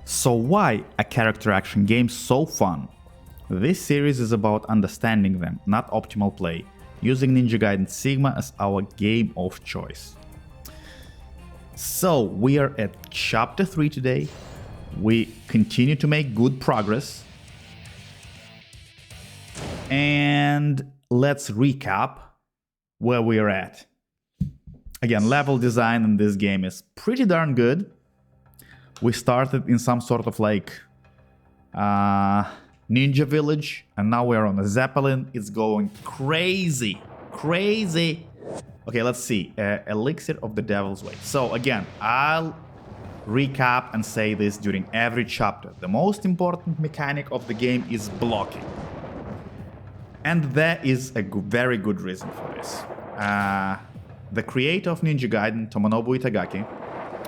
So why a character action game so fun? This series is about understanding them, not optimal play, using Ninja Gaiden Sigma as our game of choice. So we are at chapter 3 today. We continue to make good progress. And let's recap where we are at. Again, level design in this game is pretty darn good. We started in some sort of like ninja village, and now we're on a Zeppelin. It's going crazy. Okay, let's see. Elixir of the Devil's Way. So again, I'll recap and say this during every chapter. The most important mechanic of the game is blocking. And there is a very good reason for this. The creator of Ninja Gaiden, Tomonobu Itagaki.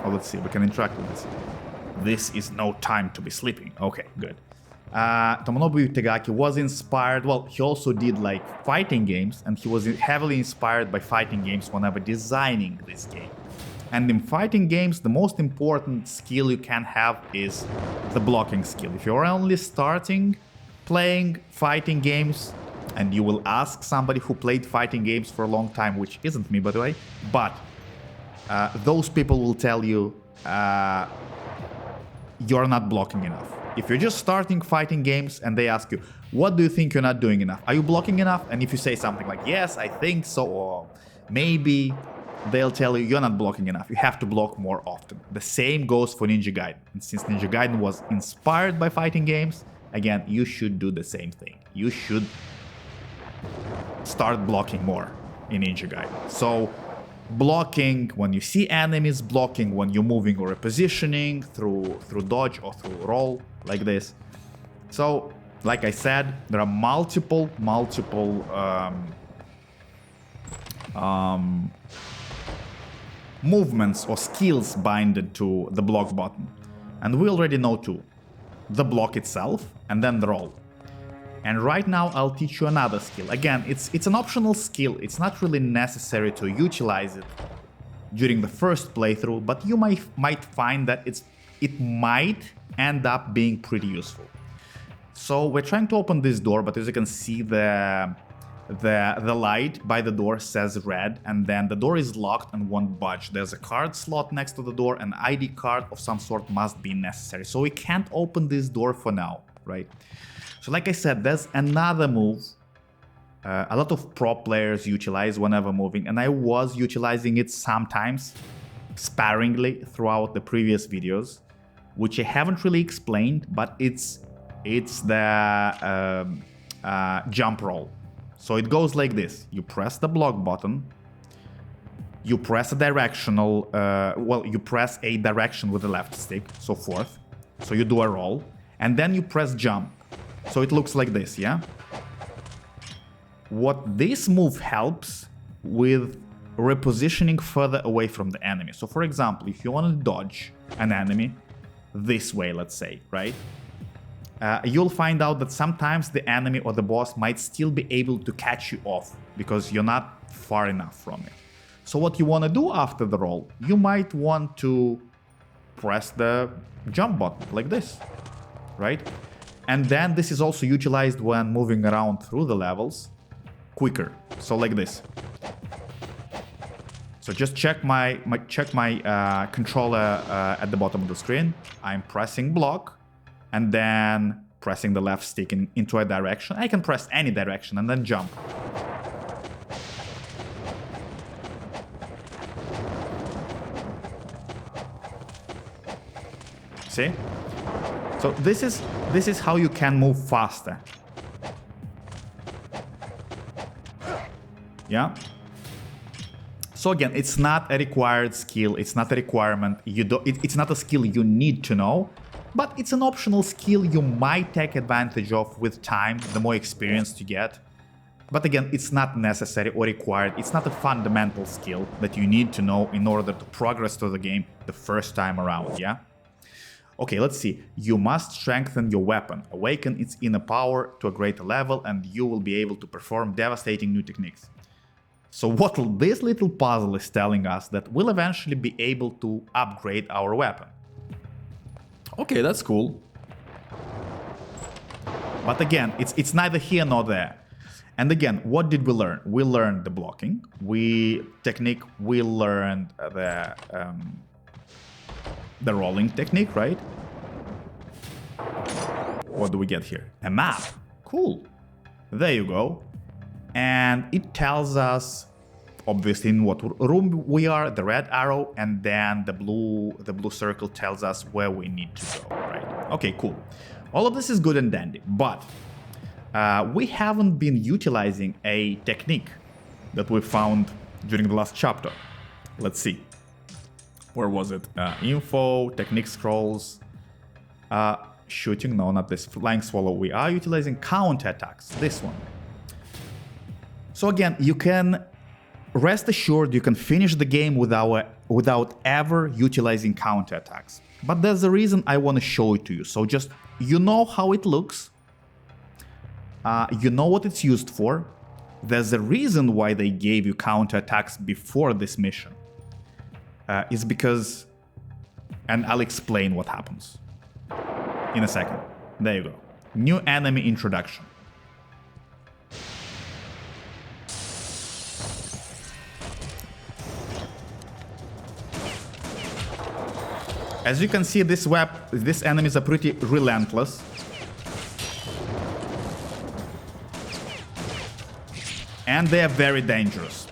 Oh, let's see, we can interact with this. This is no time to be sleeping. Okay, good. Tomonobu Itagaki was inspired, well, he also did like fighting games, and he was heavily inspired by fighting games whenever designing this game. And in fighting games, the most important skill you can have is the blocking skill. If you're only starting playing fighting games, and you will ask somebody who played fighting games for a long time, which isn't me, by the way, but those people will tell you you're not blocking enough. If you're just starting fighting games and they ask you, what do you think you're not doing enough? Are you blocking enough? And if you say something like, yes, I think so, or maybe, they'll tell you you're not blocking enough. You have to block more often. The same goes for Ninja Gaiden. And since Ninja Gaiden was inspired by fighting games, again, you should do the same thing. You should start blocking more in Ninja Gaiden. So blocking when you see enemies, blocking when you're moving or repositioning through dodge or through roll like this. So like I said, there are multiple movements or skills binded to the block button, and we already know two: the block itself and then the roll. And right now I'll teach you another skill. Again, it's an optional skill. It's not really necessary to utilize it during the first playthrough, but you might find that it might end up being pretty useful. So we're trying to open this door, but as you can see, the light by the door says red, and then the door is locked and won't budge. There's a card slot next to the door. An ID card of some sort must be necessary. So we can't open this door for now, right? So like I said, there's another move a lot of pro players utilize whenever moving, and I was utilizing it sometimes sparingly throughout the previous videos, which I haven't really explained, but it's the jump roll. So it goes like this: you press the block button, you press a directional, you press a direction with the left stick, so forth. So you do a roll, and then you press jump. So it looks like this, yeah? What this move helps with repositioning further away from the enemy. So for example, if you want to dodge an enemy this way, let's say, right? You'll find out that sometimes the enemy or the boss might still be able to catch you off because you're not far enough from it. So what you want to do after the roll, you might want to press the jump button like this, right? And then this is also utilized when moving around through the levels quicker. So like this. So just check my controller at the bottom of the screen. I'm pressing block and then pressing the left stick into a direction. I can press any direction and then jump. See? So this is how you can move faster. Yeah? So again, it's not a required skill, it's not a requirement, it's not a skill you need to know, but it's an optional skill you might take advantage of with time, the more experience you get. But again, it's not necessary or required, it's not a fundamental skill that you need to know in order to progress through the game the first time around, yeah? Okay, let's see. You must strengthen your weapon, awaken its inner power to a greater level, and you will be able to perform devastating new techniques. So what this little puzzle is telling us that we'll eventually be able to upgrade our weapon. Okay, that's cool. But again, it's neither here nor there. And again, what did we learn? We learned the blocking. We learned the rolling technique, right? What do we get here? A map. Cool. There you go. And it tells us, obviously, in what room we are, the red arrow, and then the blue circle tells us where we need to go, right? Okay, cool. All of this is good and dandy, but we haven't been utilizing a technique that we found during the last chapter. Let's see. Where was it? Info, technique scrolls, shooting, no, not this, flying swallow. We are utilizing counterattacks, this one. So again, you can rest assured you can finish the game without ever utilizing counterattacks. But there's a reason I want to show it to you. So just, you know how it looks. You know what it's used for. There's a reason why they gave you counterattacks before this mission. It's because, and I'll explain what happens in a second. There you go. New enemy introduction. As you can see, these enemies are pretty relentless. And they are very dangerous.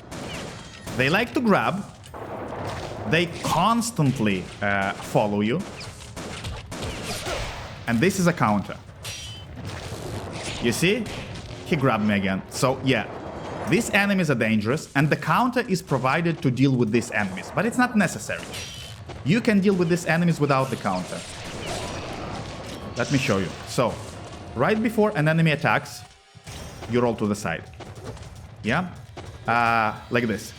They like to grab. They constantly follow you. And this is a counter. You see? He grabbed me again. So yeah, these enemies are dangerous, and the counter is provided to deal with these enemies, but it's not necessary. You can deal with these enemies without the counter. Let me show you. So, right before an enemy attacks, you roll to the side. Yeah? Like this.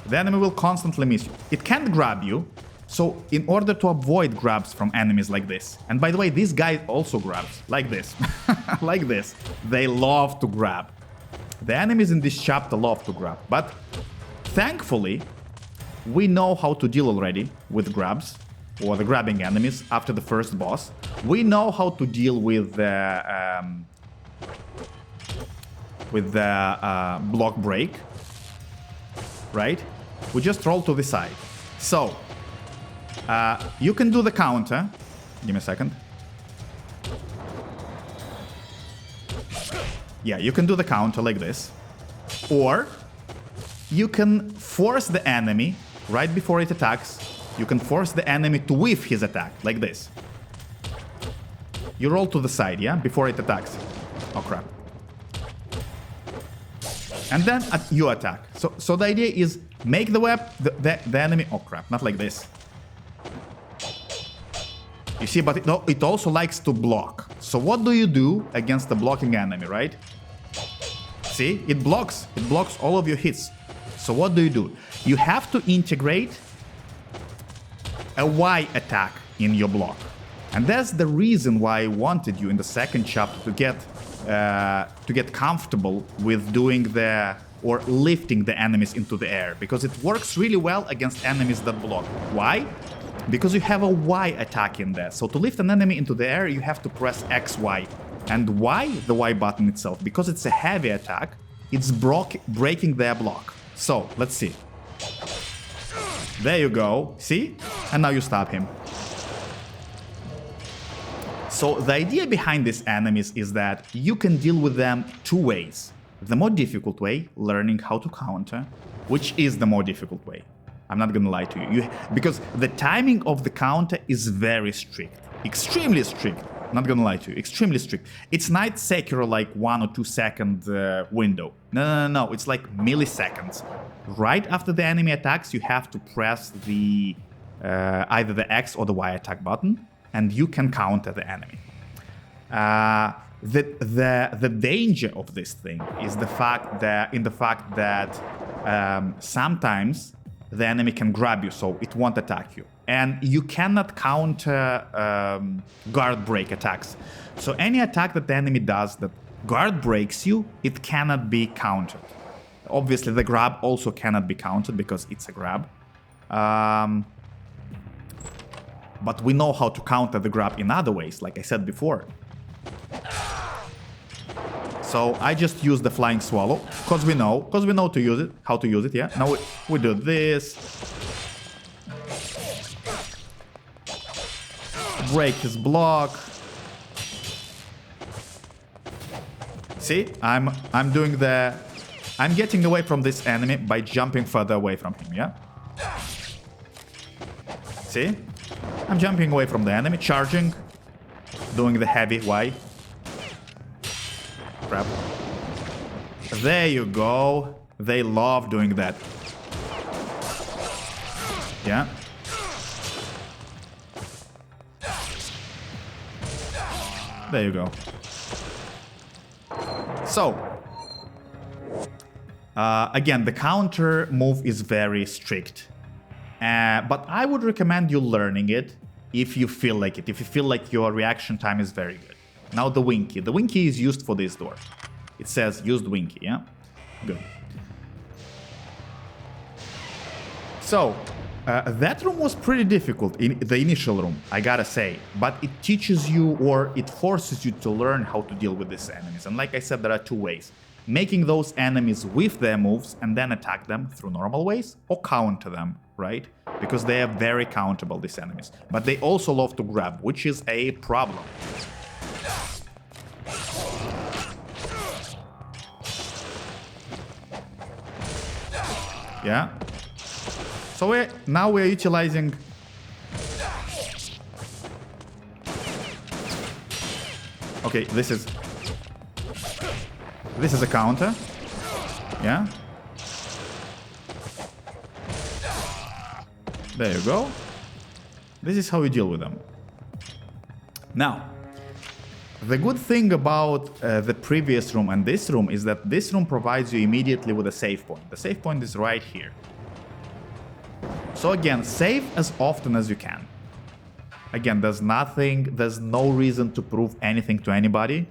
The enemy will constantly miss you. It can't grab you, so in order to avoid grabs from enemies like this, and by the way, this guy also grabs, like this. Like this. They love to grab. The enemies in this chapter love to grab, but thankfully, we know how to deal already with grabs, or the grabbing enemies after the first boss. We know how to deal with the block break, right? We just roll to the side. So, you can do the counter. Give me a second. Yeah, you can do the counter like this. Or you can force the enemy right before it attacks. You can force the enemy to whiff his attack like this. You roll to the side, yeah, before it attacks. Oh crap. And then you attack. So the idea is make the enemy. Oh crap, not like this. You see, but it also likes to block. So what do you do against the blocking enemy, right? See, it blocks all of your hits. So what do? You have to integrate a Y attack in your block. And that's the reason why I wanted you in the second chapter to get comfortable with doing or lifting the enemies into the air, because it works really well against enemies that block. Why? Because you have a Y attack in there. So to lift an enemy into the air, you have to press XY. And why the Y button itself? Because it's a heavy attack, it's breaking their block. So, let's see. There you go. See? And now you stab him. So the idea behind these enemies is that you can deal with them two ways. The more difficult way, learning how to counter, which is the more difficult way. I'm not gonna lie to you. Because the timing of the counter is very strict. Extremely strict. Not gonna lie to you. Extremely strict. It's not Sekiro like 1 or 2 second window. No. It's like milliseconds. Right after the enemy attacks, you have to press the either the X or the Y attack button, and you can counter the enemy. The danger of this thing is the fact that sometimes the enemy can grab you, so it won't attack you. And you cannot counter guard break attacks. So any attack that the enemy does that guard breaks you, it cannot be countered. Obviously, the grab also cannot be countered because it's a grab. But we know how to counter the grab in other ways, like I said before. So I just use the flying swallow, because we know to use it, how to use it, yeah? Now we do this. Break his block. See, I'm getting away from this enemy by jumping further away from him, yeah? See? I'm jumping away from the enemy, charging, doing the heavy Y. Crap. There you go. They love doing that. Yeah. There you go. So, again, the counter move is very strict. But I would recommend you learning it if you feel like it. If you feel like your reaction time is very good. Now the Winky. The Winky is used for this door. It says used Winky, yeah? Good. So, that room was pretty difficult, in the initial room, I gotta say. But it teaches you, or it forces you to learn how to deal with these enemies. And like I said, there are two ways. Making those enemies with their moves and then attack them through normal ways, or counter them, right? Because they are very countable, these enemies. But they also love to grab, which is a problem. Yeah. So now we're utilizing... Okay, this is a counter. Yeah. There you go. This is how you deal with them. Now, the good thing about the previous room and this room is that this room provides you immediately with a save point. The save point is right here. So again, save as often as you can. Again, there's no reason to prove anything to anybody.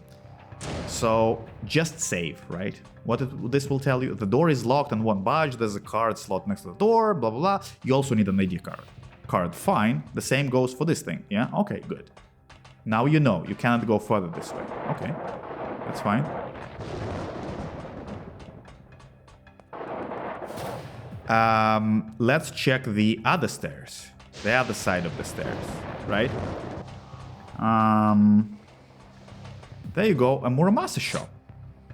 So just save, right? This will tell you, the door is locked and won't budge, there's a card slot next to the door, blah, blah, blah. You also need an ID card. Fine. The same goes for this thing, yeah? Okay, good. Now you know, you cannot go further this way. Okay, that's fine. Let's check the other stairs. The other side of the stairs, right? There you go, a Muramasa shop.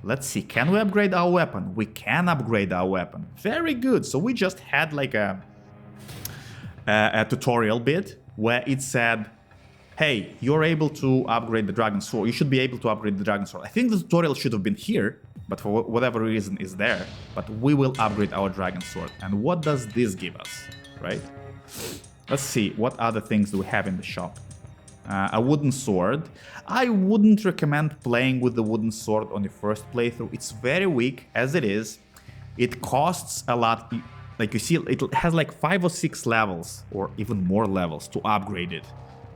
Let's see, can we upgrade our weapon? We can upgrade our weapon. Very good. So we just had like a tutorial bit where it said, hey, you're able to upgrade the Dragon Sword. You should be able to upgrade the Dragon Sword. I think the tutorial should have been here, but for whatever reason is there. But we will upgrade our Dragon Sword. And what does this give us, right? Let's see, what other things do we have in the shop? A wooden sword. I wouldn't recommend playing with the wooden sword on the first playthrough. It's very weak as it is. It costs a lot. Like you see, it has like 5 or 6 levels, or even more levels to upgrade it.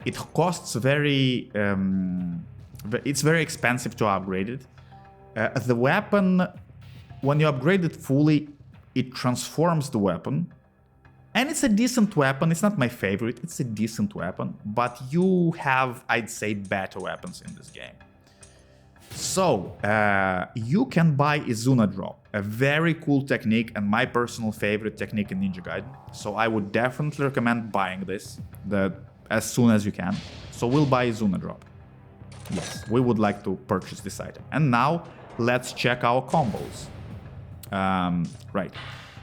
It costs very... it's very expensive to upgrade it. The weapon, when you upgrade it fully, it transforms the weapon. And it's a decent weapon. It's not my favorite. It's a decent weapon. But you have, I'd say, better weapons in this game. So, you can buy Izuna Drop. A very cool technique and my personal favorite technique in Ninja Gaiden. So I would definitely recommend buying this as soon as you can. So we'll buy Izuna Drop. Yes, we would like to purchase this item. And now, let's check our combos. Right.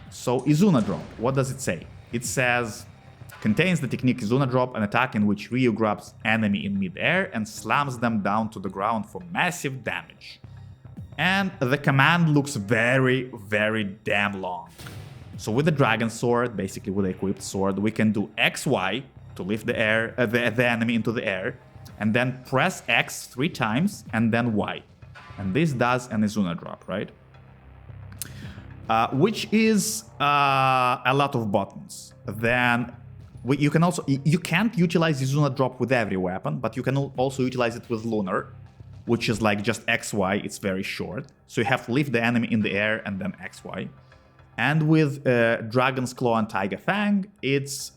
So, Izuna Drop, what does it say? It says, contains the technique Izuna Drop, an attack in which Ryu grabs enemy in mid-air and slams them down to the ground for massive damage. And the command looks very, very damn long. So with the Dragon Sword, basically with the equipped sword, we can do XY to lift the enemy into the air, and then press X 3 times, and then Y. And this does an Izuna Drop, right? Which is a lot of buttons. Then you can't utilize Izuna Drop with every weapon, but you can also utilize it with Lunar, which is like just XY. It's very short, so you have to lift the enemy in the air and then XY. And with Dragon's Claw and Tiger Fang, it's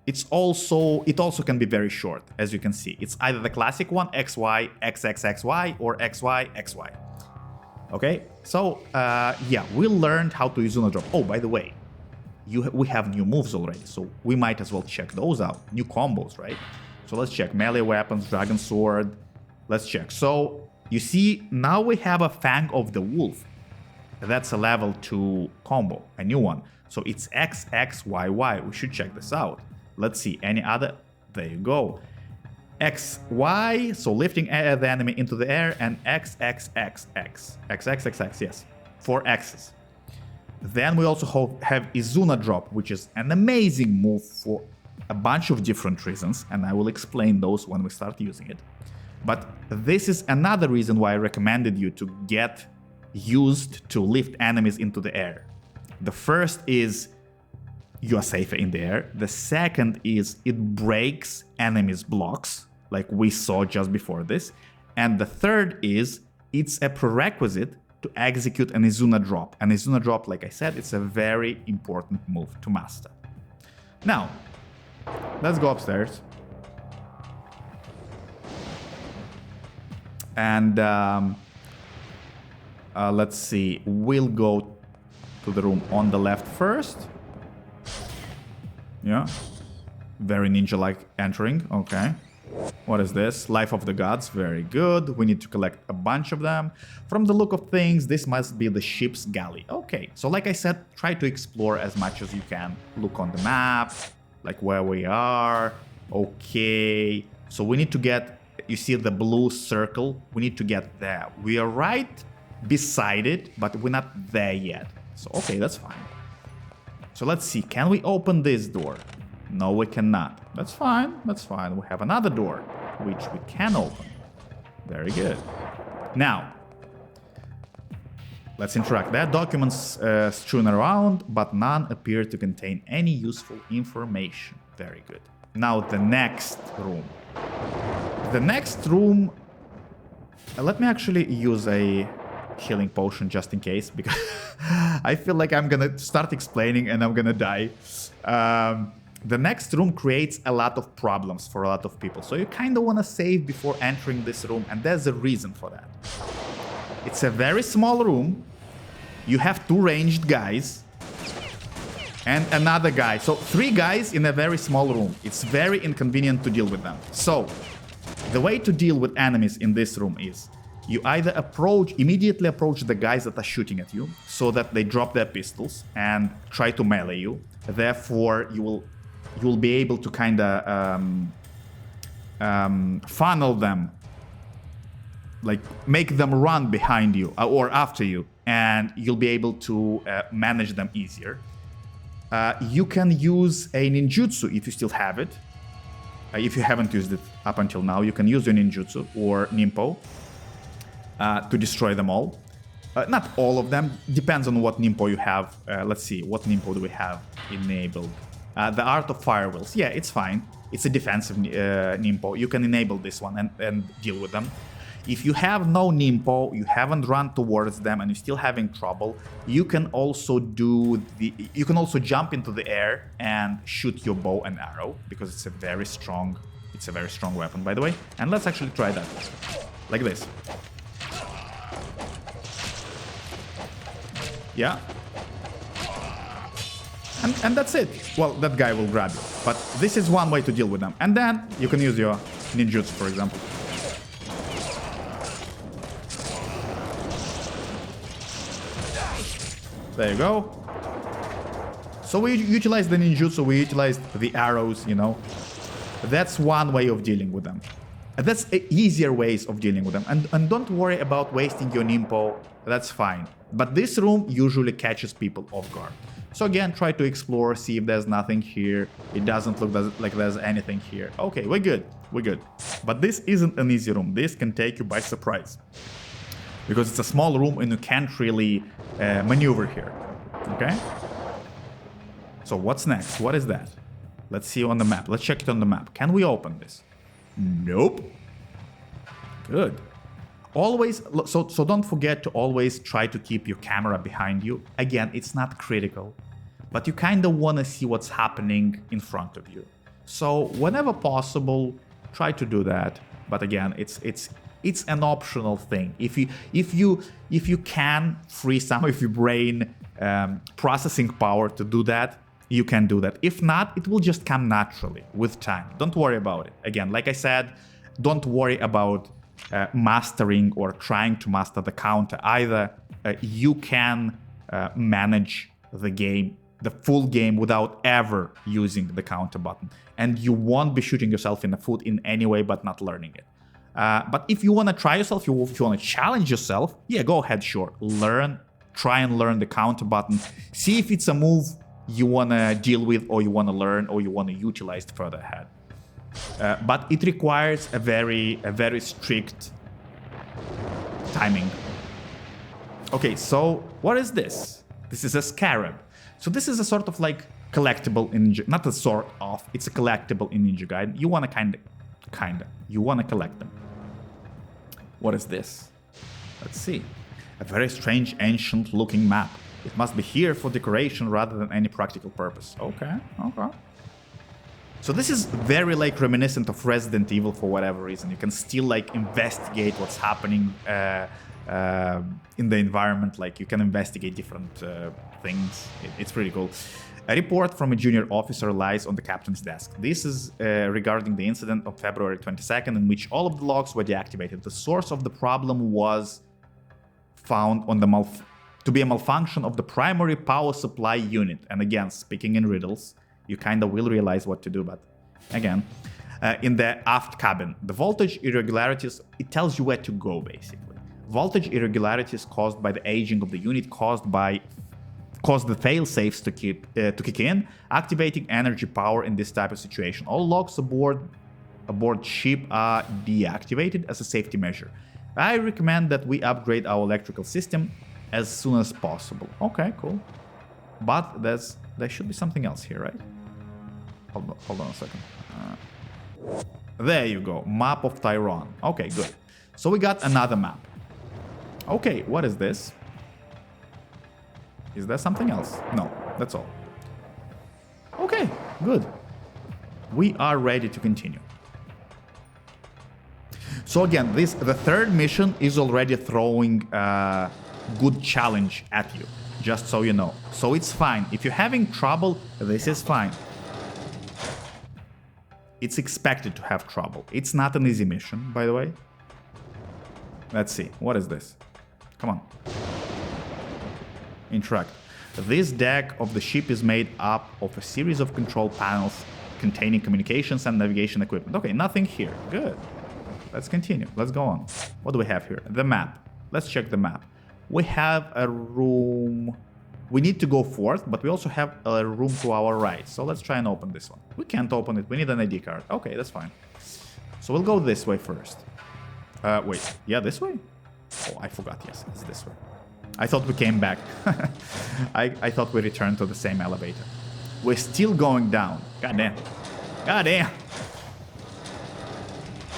it also can be very short, as you can see. It's either the classic one, XY, XXXY, or XY, XY. Okay, so yeah, we learned how to use Izuna Drop. Oh, by the way, we have new moves already, so we might as well check those out. New combos, right? So let's check melee weapons, Dragon Sword. Let's check. So you see, now we have a Fang of the Wolf. That's a level 2 combo, a new one. So it's XXYY. We should check this out. Let's see, any other? There you go. XY, so lifting the enemy into the air, and XXXX. XXXX, yes. 4 X's. Then we also have Izuna Drop, which is an amazing move for a bunch of different reasons, and I will explain those when we start using it. But this is another reason why I recommended you to get used to lift enemies into the air. The first is you are safer in the air. The second is it breaks enemies' blocks, like we saw just before this. And the third is it's a prerequisite to execute an Izuna Drop. An Izuna Drop, like I said, it's a very important move to master. Now, let's go upstairs. And let's see, we'll go to the room on the left first. Yeah, very ninja-like entering, okay. What is this? Life of the Gods, very good. We need to collect a bunch of them. From the look of things, this must be the ship's galley. Okay, so like I said, try to explore as much as you can. Look on the map, like where we are. Okay, so we need to get, you see the blue circle? We need to get there. We are right beside it, but we're not there yet. So, okay, that's fine. So let's see, can we open this door? No, we cannot. That's fine, that's fine. We have another door, which we can open. Very good. Now, let's interact. There are documents strewn around, but none appear to contain any useful information. Very good. Now, the next room. The next room... let me actually use a healing potion just in case, because I feel like I'm gonna start explaining and I'm gonna die. The next room creates a lot of problems for a lot of people, so you kind of want to save before entering this room, and there's a reason for that. It's a very small room. You have 2 ranged guys and another guy, so 3 guys in a very small room. It's very inconvenient to deal with them. So the way to deal with enemies in this room is you either immediately approach the guys that are shooting at you, so that they drop their pistols and try to melee you. Therefore, you will be able to kind of funnel them, like make them run behind you or after you, and you'll be able to manage them easier. You can use a ninjutsu if you still have it. If you haven't used it up until now, you can use your ninjutsu or ninpo to destroy them all. Not all of them, depends on what ninpo you have. Let's see, what ninpo do we have enabled? The Art of Firewheels, yeah, it's fine. It's a defensive ninpo. You can enable this one and deal with them. If you have no ninpo, you haven't run towards them and you're still having trouble, you can also jump into the air and shoot your bow and arrow, because it's a very strong weapon, by the way. And let's actually try that. Like this. Yeah. And that's it. Well, that guy will grab you. But this is one way to deal with them. And then you can use your ninjutsu, for example. There you go. So we utilize the ninjutsu, we utilize the arrows, you know. That's one way of dealing with them. That's easier ways of dealing with them. And don't worry about wasting your ninpo. That's fine. But this room usually catches people off guard. So again, try to explore, see if there's nothing here. It doesn't look like there's anything here. Okay, we're good. We're good. But this isn't an easy room. This can take you by surprise, because it's a small room and you can't really maneuver here. Okay? So what's next? What is that? Let's see on the map. Let's check it on the map. Can we open this? Nope. Good. Always, so don't forget to always try to keep your camera behind you. Again, it's not critical, but you kind of want to see what's happening in front of you. So whenever possible, try to do that. But again, it's an optional thing. If you can free some of your brain processing power to do that, you can do that. If not, it will just come naturally with time. Don't worry about it. Again, like I said, don't worry about mastering or trying to master the counter either. You can manage the game, the full game, without ever using the counter button. And you won't be shooting yourself in the foot in any way but not learning it. But if you want to try yourself, if you want to challenge yourself, yeah, go ahead, sure. Try and learn the counter button. See if it's a move you want to deal with, or you want to learn, or you want to utilize further ahead. But it requires a very strict timing. Okay, so what is this? This is a scarab. So this is a sort of like collectible in Ninja, not a sort of, it's a collectible in Ninja Gaiden. You want to you want to collect them. What is this? Let's see. A very strange, ancient looking map. It must be here for decoration rather than any practical purpose. Okay. So this is very like reminiscent of Resident Evil for whatever reason. You can still like investigate what's happening in the environment. Like you can investigate different things. It's pretty cool. A report from a junior officer lies on the captain's desk. This is regarding the incident of February 22nd in which all of the logs were deactivated. The source of the problem was found on the to be a malfunction of the primary power supply unit. And again, speaking in riddles, you kind of will realize what to do, but again, in the aft cabin, the voltage irregularities, it tells you where to go basically. Voltage irregularities caused by the aging of the unit caused the fail-safes to kick in, activating energy power in this type of situation. All logs aboard ship are deactivated as a safety measure. I recommend that we upgrade our electrical system as soon as possible. Okay, cool. But there should be something else here, right? Hold on a second. There you go. Map of Tyrone. Okay, good. So we got another map. Okay, what is this? Is there something else? No, that's all. Okay, good. We are ready to continue. So again, the third mission is already throwing a good challenge at you, just so you know. So it's fine. If you're having trouble, this is fine. It's expected to have trouble. It's not an easy mission, by the way. Let's see. What is this? Come on. Interact. This deck of the ship is made up of a series of control panels containing communications and navigation equipment. Okay, nothing here. Good. Let's continue. Let's go on. What do we have here? The map. Let's check the map. We have a room. We need to go forth, but we also have a room to our right. So let's try and open this one. We can't open it. We need an ID card. Okay, that's fine. So we'll go this way first. Wait. Yeah, this way? Oh, I forgot. Yes, it's this way. I thought we came back. I thought we returned to the same elevator. We're still going down. God damn. God damn.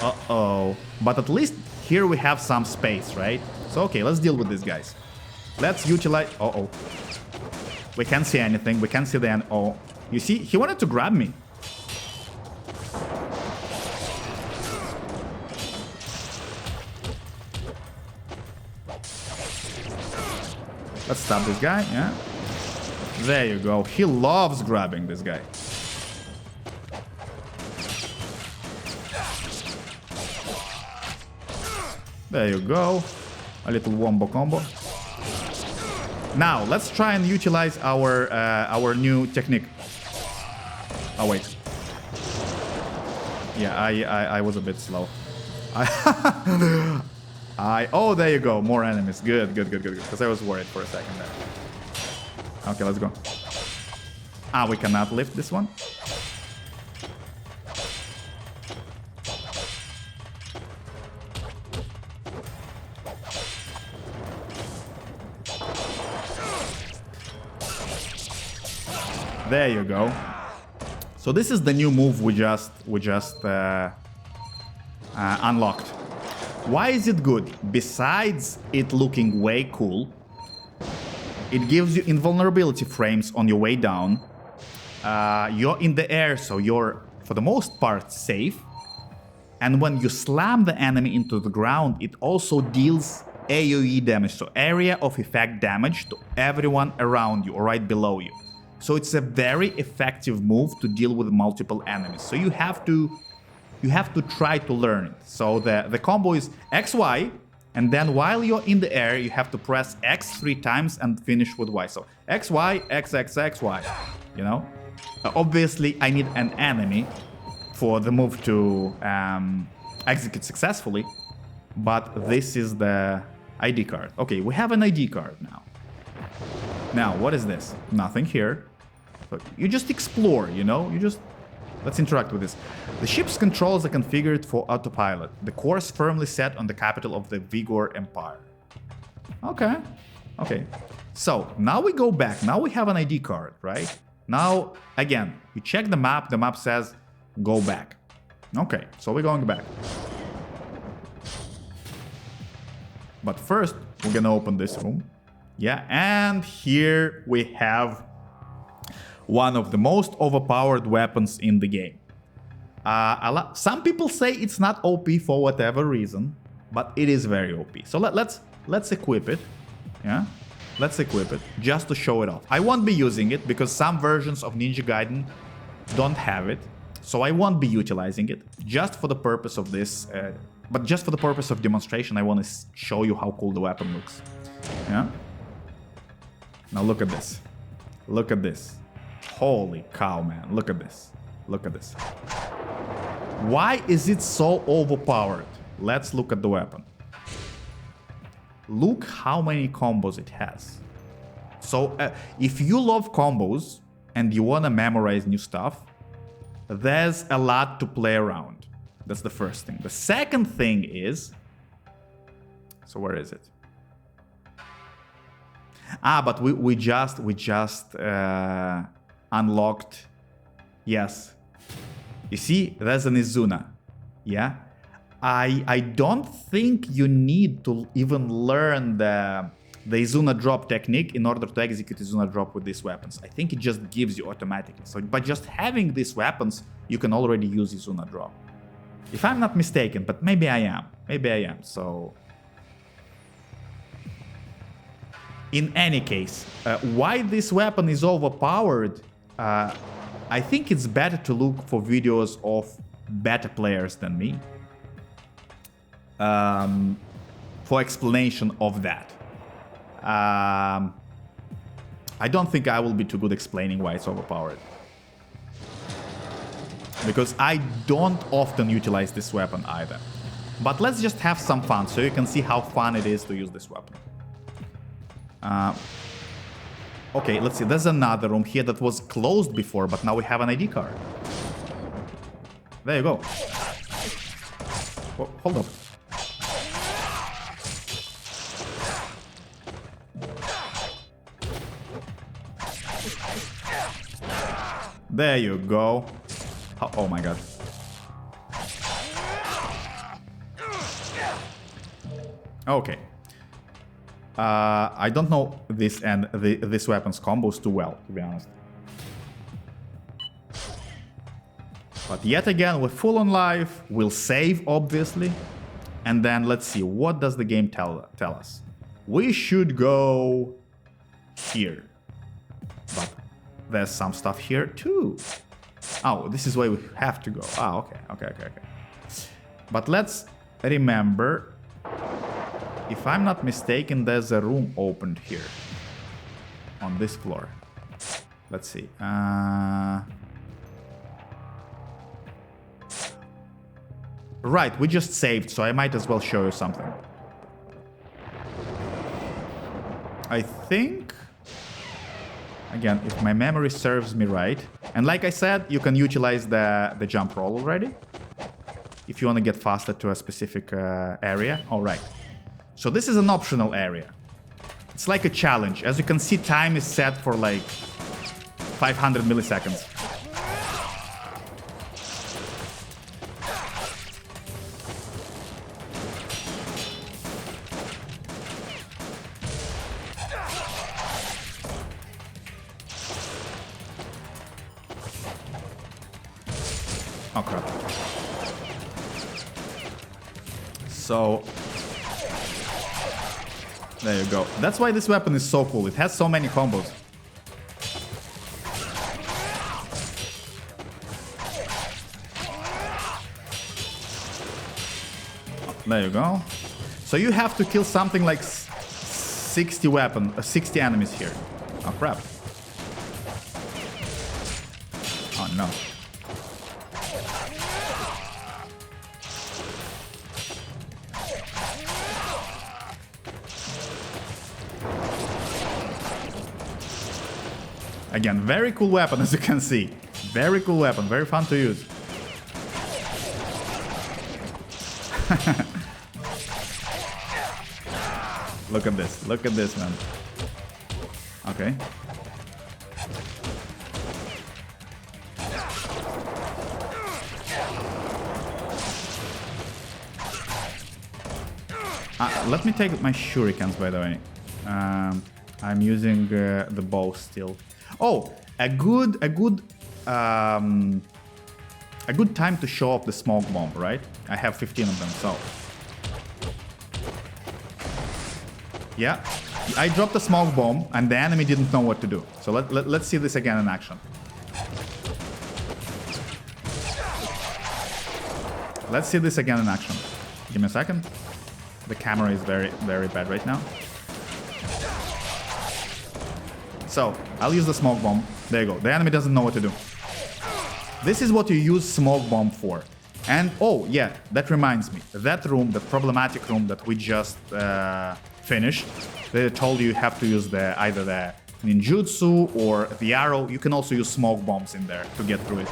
Uh-oh. But at least here we have some space, right? So, okay, let's deal with these guys. Let's utilize... Uh-oh. We can't see anything. We can't see the end. Oh. You see? He wanted to grab me. Let's stop this guy, yeah. There you go. He loves grabbing this guy. There you go. A little wombo combo. Now, let's try and utilize our new technique. Oh, wait. Yeah, I was a bit slow. Oh, there you go. More enemies. Good. Because I was worried for a second there. Okay, let's go. Ah, we cannot lift this one. There you go. So this is the new move we just unlocked. Why is it good? Besides it looking way cool, it gives you invulnerability frames on your way down. You're in the air, so your for the most part, safe. And when you slam the enemy into the ground, it also deals AoE damage, so area of effect damage to everyone around you or right below you. So it's a very effective move to deal with multiple enemies. So you have to try to learn it. So the combo is XY, and then while you're in the air, you have to press X 3 times and finish with Y. So XY, XXXY, you know? Obviously, I need an enemy for the move to execute successfully, but this is the ID card. Okay, we have an ID card now. Now, what is this? Nothing here. So you just explore, you know? Let's interact with this. The ship's controls are configured for autopilot. The course firmly set on the capital of the Vigor Empire. Okay. Okay. So, now we go back. Now we have an ID card, right? Now, again, you check the map. The map says, go back. Okay, so we're going back. But first, we're gonna open this room. Yeah, and here we have one of the most overpowered weapons in the game. Some people say it's not OP for whatever reason, but it is very OP. So let's equip it. Yeah, let's equip it just to show it off. I won't be using it because some versions of Ninja Gaiden don't have it, so I won't be utilizing it just for the purpose of this. But just for the purpose of demonstration, I want to show you how cool the weapon looks. Yeah. Now look at this. Look at this. Holy cow, man. Look at this. Look at this. Why is it so overpowered? Let's look at the weapon. Look how many combos it has. So if you love combos and you want to memorize new stuff, there's a lot to play around. That's the first thing. The second thing is... So where is it? But we just unlocked. Yes. You see, there's an Izuna. Yeah. I don't think you need to even learn the Izuna drop technique in order to execute Izuna drop with these weapons. I think it just gives you automatically. So by just having these weapons, you can already use Izuna drop. If I'm not mistaken, but maybe I am. Maybe I am. So in any case, why this weapon is overpowered, I think it's better to look for videos of better players than me for explanation of that. I don't think I will be too good explaining why it's overpowered, because I don't often utilize this weapon either. But let's just have some fun so you can see how fun it is to use this weapon. Okay, let's see. There's another room here that was closed before, but now we have an ID card. There you go. Oh, hold up. There you go. Oh my god. Okay. I don't know this and this weapon's combos too well, to be honest. But yet again, we're full on life. We'll save, obviously. And then let's see, what does the game tell us? We should go here. But there's some stuff here too. Oh, this is where we have to go. Ah, okay. But let's remember, if I'm not mistaken, there's a room opened here on this floor. Let's see. Right, we just saved, so I might as well show you something. I think, again, if my memory serves me right, and like I said, you can utilize the jump roll already if you want to get faster to a specific area. All right. So this is an optional area. It's like a challenge. As you can see, time is set for like 500 milliseconds. Oh crap. So there you go. That's why this weapon is so cool. It has so many combos. There you go. So you have to kill something like 60 enemies here. Oh crap. Oh no. Again, very cool weapon, as you can see. Very cool weapon, very fun to use. Look at this, man. Okay. Let me take my shurikens, by the way. I'm using the bow still. Oh, a good time to show off the smoke bomb, right? I have 15 of them, so yeah, I dropped the smoke bomb and the enemy didn't know what to do. So let's see this again in action. Let's see this again in action. Give me a second. The camera is very bad right now. So I'll use the smoke bomb. There you go. The enemy doesn't know what to do. This is what you use smoke bomb for. And oh yeah, that reminds me. That room, the problematic room that we just finished, they told you have to use either the ninjutsu or the arrow. You can also use smoke bombs in there to get through it.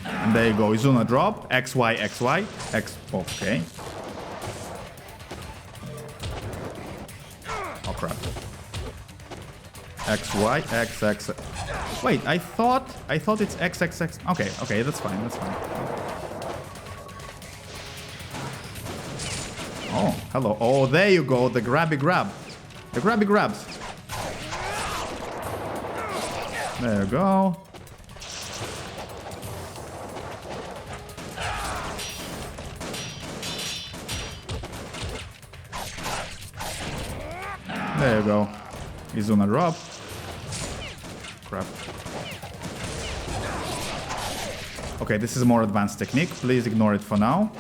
And there you go, Izuna drop, XY, XY, X, okay. Oh crap. XY, X, X. Wait, I thought it's X, X, X. Okay, okay, that's fine, that's fine. Oh, hello. Oh, there you go, the grabby grab. The grabby grabs. There you go. There you go. Izuna drop. Crap. Okay, this is a more advanced technique. Please ignore it for now.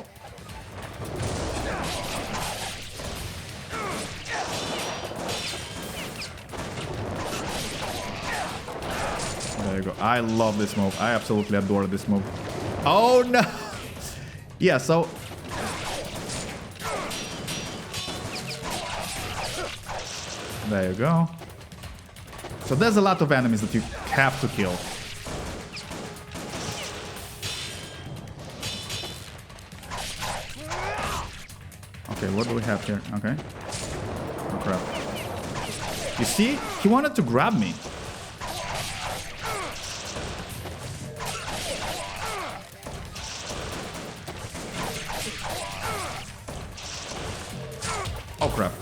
There you go. I love this move. I absolutely adore this move. Oh no! Yeah, so there you go. So there's a lot of enemies that you have to kill. Okay, what do we have here? Okay. Oh crap. You see? He wanted to grab me. Oh crap.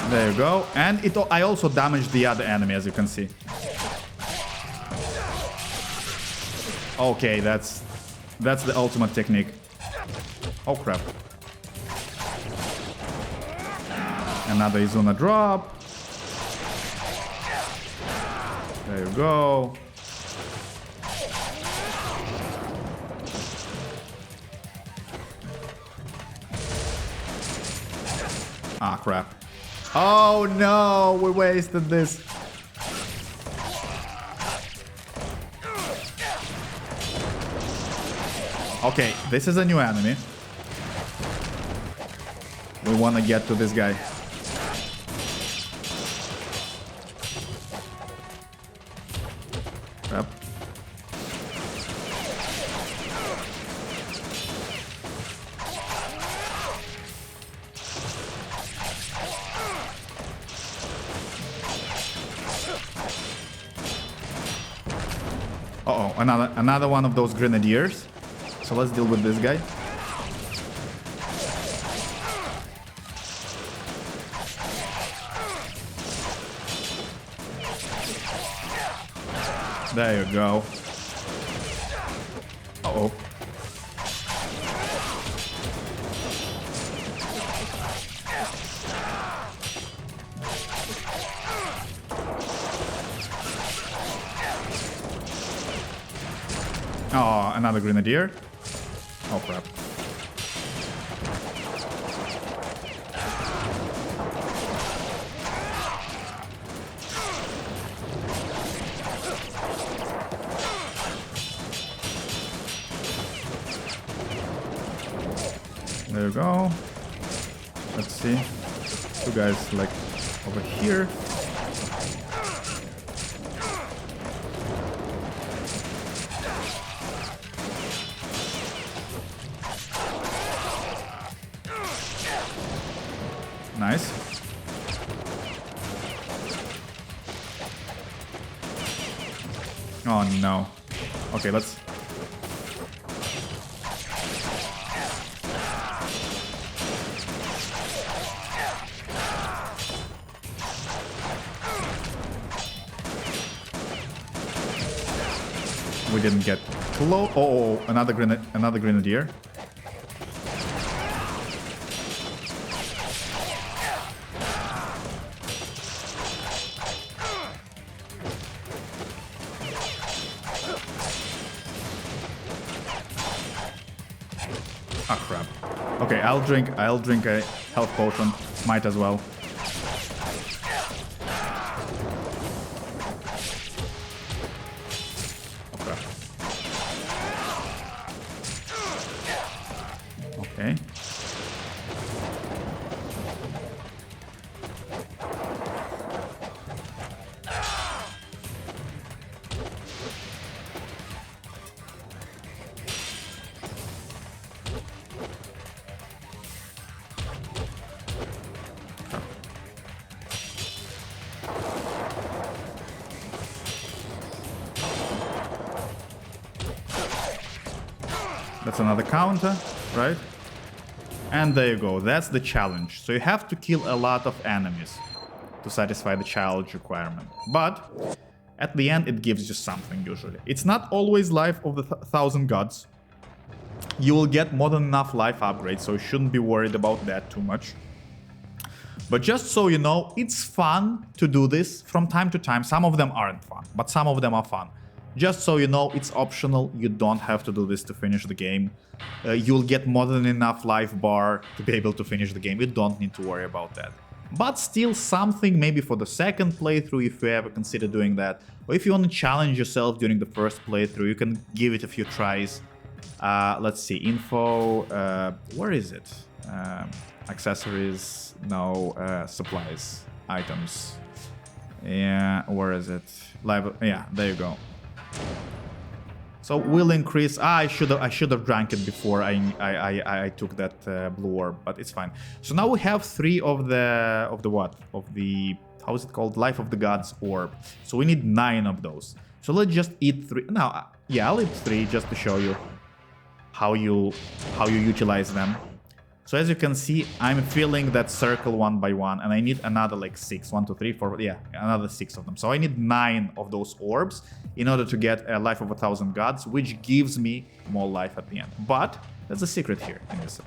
There you go. And I also damaged the other enemy, as you can see. Okay, that's the ultimate technique. Oh crap. Another Izuna drop. There you go. Ah, crap. Oh no, we wasted this. Okay, this is a new enemy. We want to get to this guy. Crap. Uh-oh, another one of those grenadiers. So let's deal with this guy. There you go. Uh-oh. Oh, another grenadier. Oh, crap. There you go. Let's see. Two guys like over here. Nice. Oh no. Okay, let's... We didn't get close. Oh, another grenadier. Ah, crap. Okay, I'll drink a health potion. Might as well. Okay. That's another counter, right? And there you go, that's the challenge. So you have to kill a lot of enemies to satisfy the challenge requirement. But at the end it gives you something usually. It's not always life of the 1000 gods. You will get more than enough life upgrades, so you shouldn't be worried about that too much. But just so you know, it's fun to do this from time to time. Some of them aren't fun, but some of them are fun. Just so you know, it's optional. You don't have to do this to finish the game. You'll get more than enough life bar to be able to finish the game. You don't need to worry about that. But still something maybe for the second playthrough, if you ever consider doing that. Or if you want to challenge yourself during the first playthrough, you can give it a few tries. Let's see, info, where is it? Accessories, no, supplies, items. Yeah, where is it? Live, yeah, there you go. So we'll increase. I should have drank it before I took that blue orb, but it's fine. So now we have 3 of the how is it called, Life of the Gods orb. So we need 9 of those. So let's just eat 3. Now, yeah, I'll eat 3 just to show you how you utilize them. So as you can see, I'm filling that circle one by one, and I need another like 6. 1, 2, 3, 4, yeah, another 6 of them. So I need 9 of those orbs in order to get a Life of 1000 Gods, which gives me more life at the end. But there's a secret here in this.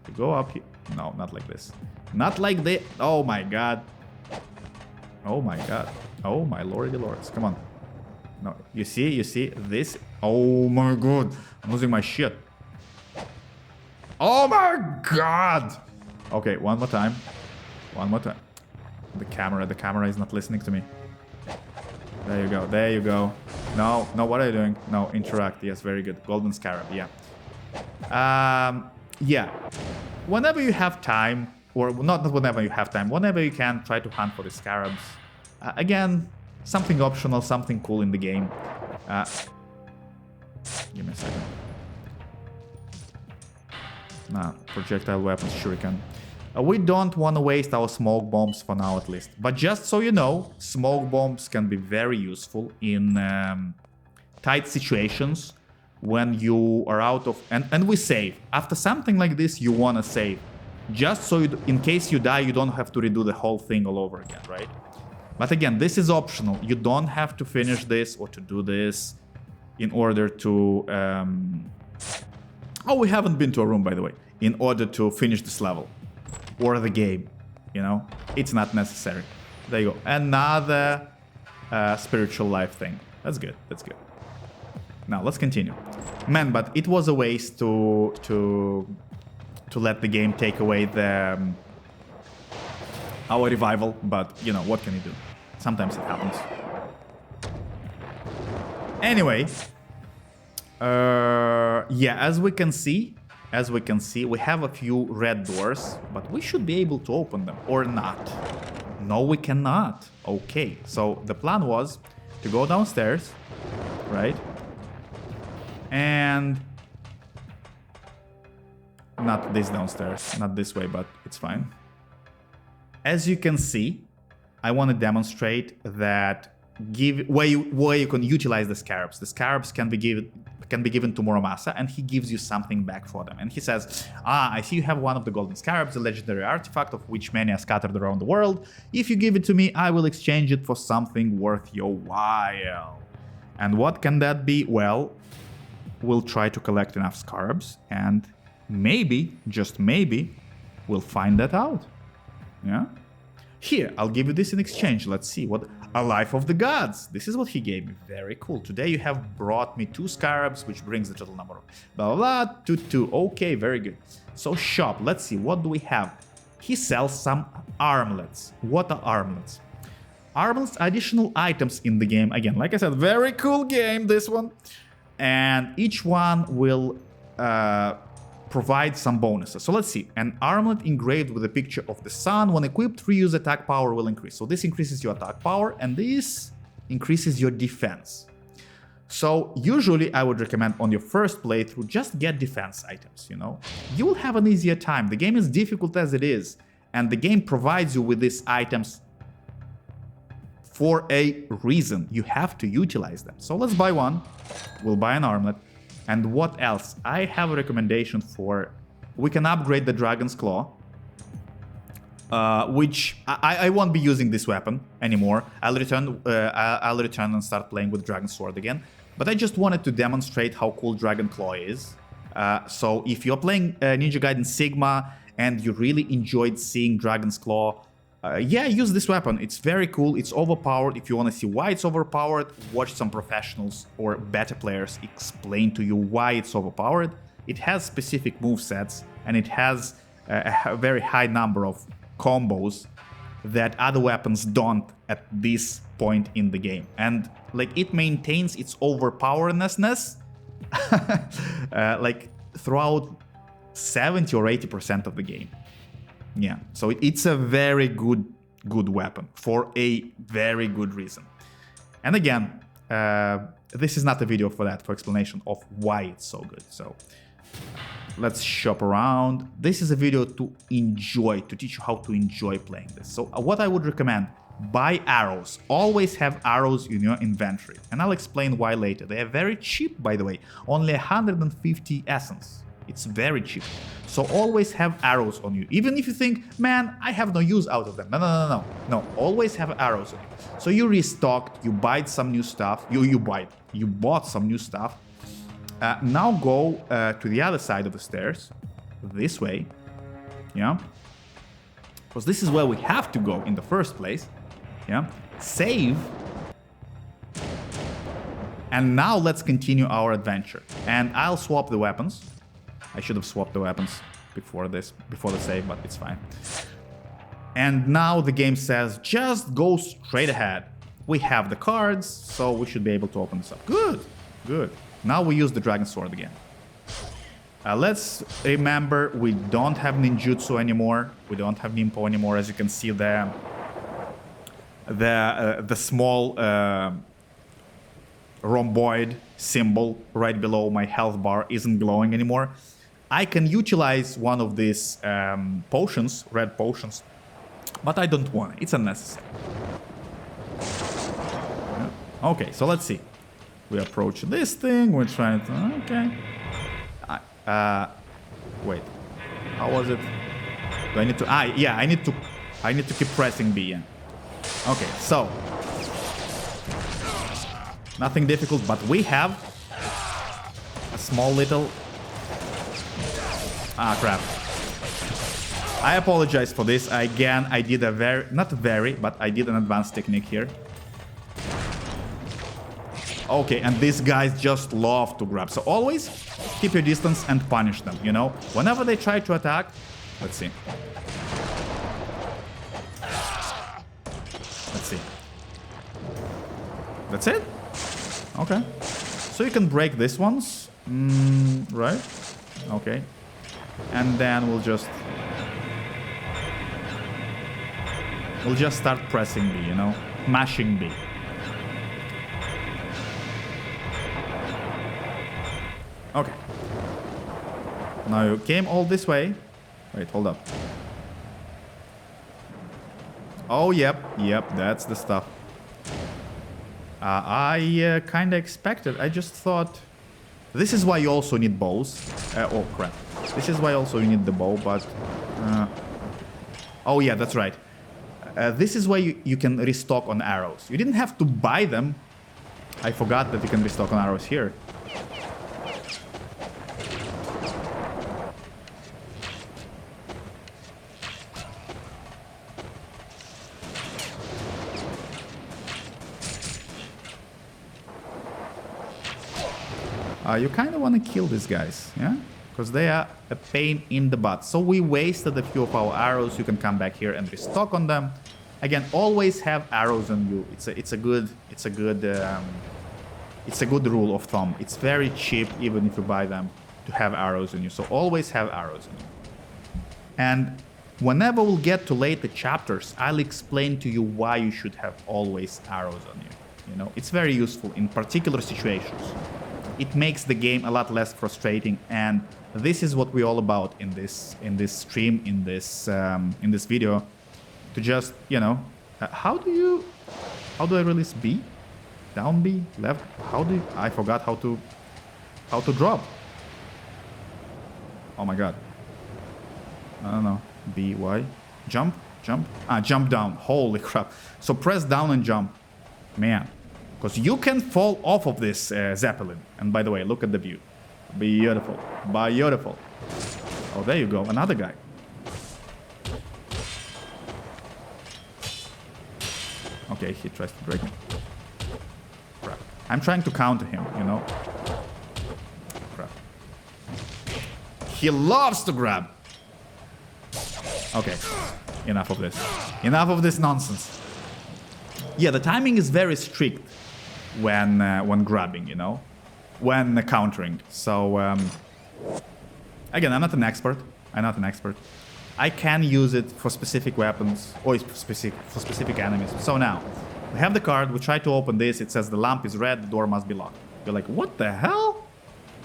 You go up here. No, not like this. Not like this. Oh my god. Oh my god. Oh my lordy lords. Come on. No, you see this? Oh my god. I'm losing my shit. Oh my god! Okay, one more time. One more time. The camera is not listening to me. There you go, there you go. No, what are you doing? No, interact, yes, very good. Golden Scarab, yeah. Yeah. Whenever you have time, or not whenever you have time, whenever you can, try to hunt for the scarabs. Again, something optional, something cool in the game. Give me a second. Nah, projectile weapons, shuriken. We don't want to waste our smoke bombs for now at least. But just so you know, smoke bombs can be very useful in tight situations when you are out of... And we save. After something like this, you want to save. Just so in case you die, you don't have to redo the whole thing all over again, right? But again, this is optional. You don't have to finish this or to do this in order to... Oh, we haven't been to a room, by the way. In order to finish this level. Or the game, you know? It's not necessary. There you go. Another spiritual life thing. That's good. That's good. Now, let's continue. Man, but it was a waste to let the game take away the our revival. But, you know, what can you do? Sometimes it happens. Anyway. Yeah, as we can see, we have a few red doors, but we should be able to open them, or not. No, we cannot. Okay, so the plan was to go downstairs, right? And not this downstairs, not this way, but it's fine. As you can see, I want to demonstrate that where you can utilize the scarabs. The scarabs can be given to Muramasa, and he gives you something back for them. And he says, I see you have one of the golden scarabs, a legendary artifact of which many are scattered around the world. If you give it to me, I will exchange it for something worth your while. And what can that be? Well, we'll try to collect enough scarabs, and maybe, just maybe, we'll find that out. Yeah? Here, I'll give you this in exchange. Let's see what... A Life of the Gods. This is what he gave me. Very cool. Today you have brought me 2 scarabs, which brings the total number of... Blah, blah, blah, 2. Okay, very good. So shop. Let's see. What do we have? He sells some armlets. What are armlets? Armlets are additional items in the game. Again, like I said, very cool game, this one. And each one will... provide some bonuses. So let's see. An armlet engraved with a picture of the sun. When equipped, 3 use attack power will increase. So this increases your attack power, and this increases your defense. So usually I would recommend on your first playthrough, just get defense items, you know. You will have an easier time. The game is difficult as it is, and the game provides you with these items for a reason. You have to utilize them. So let's buy one. We'll buy an armlet. And what else? I have a recommendation for... We can upgrade the Dragon's Claw. Which... I won't be using this weapon anymore. I'll return and start playing with Dragon Sword again. But I just wanted to demonstrate how cool Dragon Claw is. So if you're playing Ninja Gaiden Sigma and you really enjoyed seeing Dragon's Claw... yeah, use this weapon. It's very cool. It's overpowered. If you want to see why it's overpowered, watch some professionals or better players explain to you why it's overpowered. It has specific movesets, and it has a very high number of combos that other weapons don't at this point in the game. And like it maintains its overpoweredness like throughout 70 or 80% of the game. Yeah, so it's a very good weapon for a very good reason. And again, this is not a video for that, for explanation of why it's so good. So let's shop around. This is a video to enjoy, to teach you how to enjoy playing this. So what I would recommend, buy arrows. Always have arrows in your inventory. And I'll explain why later. They are very cheap, by the way. Only 150 essence. It's very cheap. So always have arrows on you. Even if you think, man, I have no use out of them. No. Always have arrows on you. So you restocked, you bought some new stuff. You bought some new stuff. Now go to the other side of the stairs. This way. Yeah. Because this is where we have to go in the first place. Yeah. Save. And now let's continue our adventure. And I'll swap the weapons. I should have swapped the weapons before the save, but it's fine. And now the game says, just go straight ahead. We have the cards, so we should be able to open this up. Good. Now we use the Dragon Sword again. Let's remember, we don't have ninjutsu anymore. We don't have Ninpo anymore. As you can see, the small rhomboid symbol right below my health bar isn't glowing anymore. I can utilize one of these potions, red potions, but I don't want it. It's unnecessary. Okay, so let's see. We approach this thing. We're trying to... Okay. Wait. How was it? Do I need to... yeah, I need to keep pressing B, yeah. Okay, so... Nothing difficult, but we have... a small little... Ah, crap. I apologize for this. Again, I did a very... Not very, but I did an advanced technique here. Okay, and these guys just love to grab. So always keep your distance and punish them, you know? Whenever they try to attack... Let's see. Let's see. That's it? Okay. So you can break these ones. Right? Okay. And then we'll just start pressing B, you know? Mashing B. Okay. Now you came all this way. Wait, hold up. Oh, yep, that's the stuff. I kind of expected. I just thought... This is why you also need bows. Oh, crap. This is why also you need the bow, but... Oh, yeah, that's right. This is why you can restock on arrows. You didn't have to buy them. I forgot that you can restock on arrows here. You kind of want to kill these guys, yeah? Because they are a pain in the butt. So we wasted a few of our arrows. You can come back here and restock on them. Again, always have arrows on you. It's a good rule of thumb. It's very cheap, even if you buy them, to have arrows on you. So always have arrows on you. And whenever we'll get to later chapters, I'll explain to you why you should have always arrows on you. You know, it's very useful in particular situations. It makes the game a lot less frustrating, and this is what we're all about in this stream, in this video. To just, you know, how do I release B? Down B, left? I forgot how to drop. Oh my god. I don't know. B, Y, jump. Jump down. Holy crap! So press down and jump, man. Because you can fall off of this Zeppelin. And by the way, look at the view. Beautiful. Beautiful. Oh, there you go. Another guy. Okay, he tries to break me. Crap. I'm trying to counter him, you know? Crap. He loves to grab. Okay. Enough of this. Enough of this nonsense. Yeah, the timing is very strict when grabbing, you know, when countering. So again, I'm not an expert. I can use it for specific weapons or for specific enemies. So now we have the card. We try to open this. It says the lamp is red. The door must be locked. You're like, what the hell?